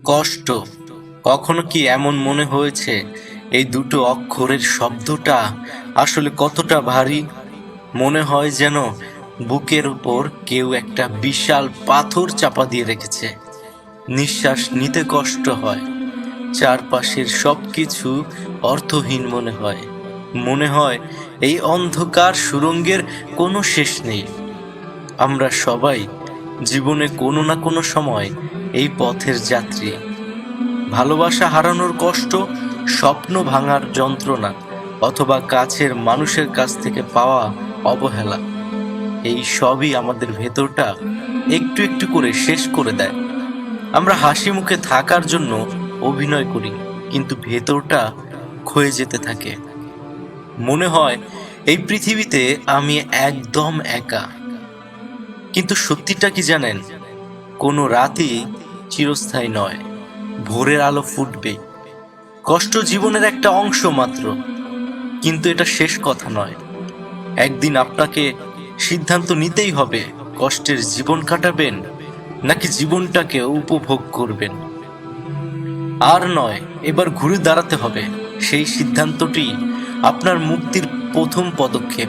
কষ্ট। কখনো কি এমন মনে হয়েছে এই দুটো অক্ষরের শব্দটা আসলে কতটা ভারী? মনে হয় যেন বুকের উপর কেউ একটা বিশাল পাথর চাপা দিয়ে রেখেছে। নিঃশ্বাস নিতে কষ্ট হয়, চারপাশের সবকিছু অর্থহীন মনে হয়। মনে হয় এই অন্ধকার সুড়ঙ্গের কোনো শেষ নেই। আমরা সবাই জীবনে কোনো না কোনো সময় এই পথের যাত্রী। ভালোবাসা হারানোর কষ্ট, স্বপ্ন ভাঙার যন্ত্রণা, অথবা কাছের মানুষের কাছ থেকে পাওয়া অবহেলা, এই সবই আমাদের ভেতরটা একটু একটু করে শেষ করে দেয়। আমরা হাসি মুখে থাকার জন্য অভিনয় করি, কিন্তু ভেতরটা ক্ষয়ে যেতে থাকে। মনে হয় এই পৃথিবীতে আমি একদম একা। কিন্তু সত্যিটা কি জানেন? কোনো রাতই চিরস্থায়ী নয়। ভোরের আলো ফুটবে। কষ্ট জীবনের একটা অংশ মাত্র, কিন্তু এটা শেষ কথা নয়। একদিন আপনাকে সিদ্ধান্ত নিতেই হবে, কষ্টের জীবন কাটাবেন নাকি জীবনটাকে উপভোগ করবেন। আর নয়, এবার ঘুরে দাঁড়াতে হবে। সেই সিদ্ধান্তটি আপনার মুক্তির প্রথম পদক্ষেপ।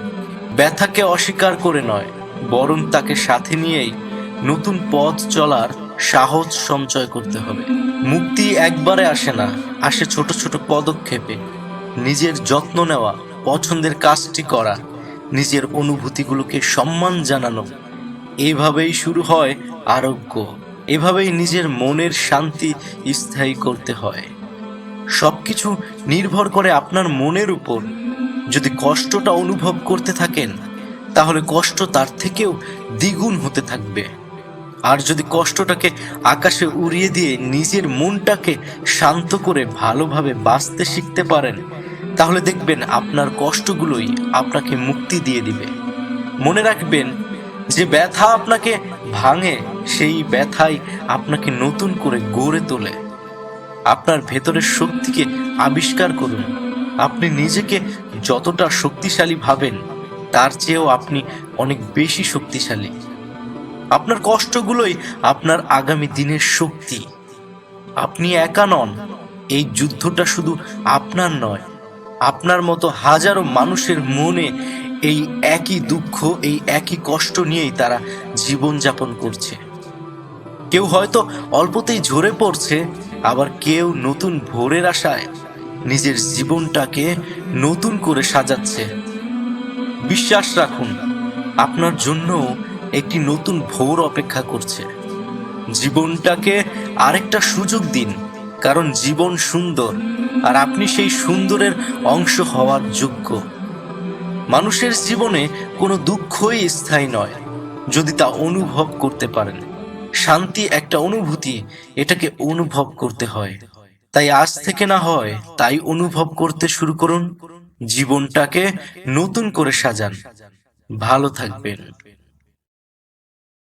ব্যথাকে অস্বীকার করে নয়, বরং তাকে সাথে নিয়েই নতুন পথ চলার সাহস সঞ্চয় করতে হবে। মুক্তি একবারে আসে না, আসে ছোট ছোট পদক্ষেপে। নিজের যত্ন নেওয়া, পছন্দের কাজটি করা, নিজের অনুভূতিগুলোকে সম্মান জানানো, এভাবেই শুরু হয় আরোগ্য। এভাবেই নিজের মনের শান্তি স্থায়ী করতে হয়। সবকিছু নির্ভর করে আপনার মনের উপর। যদি কষ্টটা অনুভব করতে থাকেন, তাহলে কষ্ট তার থেকেও দ্বিগুণ হতে থাকবে। আর যদি কষ্টটাকে আকাশে উড়িয়ে দিয়ে নিজের মনটাকে শান্ত করে ভালোভাবে বাঁচতে শিখতে পারেন, তাহলে দেখবেন আপনার কষ্টগুলোই আপনাকে মুক্তি দিয়ে দিবে। মনে রাখবেন, যে ব্যথা আপনাকে ভাঙে, সেই ব্যথাই আপনাকে নতুন করে গড়ে তোলে। আপনার ভেতরের শক্তিকে আবিষ্কার করুন। আপনি নিজেকে যতটা শক্তিশালী ভাবেন, তার চেয়েও আপনি অনেক বেশি শক্তিশালী। আপনার কষ্টগুলোই আপনার আগামী দিনের শক্তি। আপনি একা নন। এই যুদ্ধটা শুধু আপনার নয়, আপনার মতো হাজারো মানুষের মনে এই একই দুঃখ, এই একই কষ্ট নিয়েই তারা জীবনযাপন করছে। কেউ হয়তো অল্পতেই ঝরে পড়ছে, আবার কেউ নতুন ভোরের আশায় নিজের জীবনটাকে নতুন করে সাজাচ্ছে। বিশ্বাস রাখুন, আপনার জন্য একটি নতুন ভোর অপেক্ষা করছে। জীবনটাকে আরেকটা সুযোগ দিন, কারণ জীবন সুন্দর, আর আপনি সেই সুন্দরের অংশ হওয়ার যোগ্য। মানুষের জীবনে কোনো দুঃখই স্থায়ী নয়, যদি তা অনুভব করতে পারেন। শান্তি একটা অনুভূতি, এটাকে অনুভব করতে হয়। তাই আজ থেকে না হয় তাই অনুভব করতে শুরু করুন। জীবনটাকে নতুন করে সাজান। ভালো থাকবেন।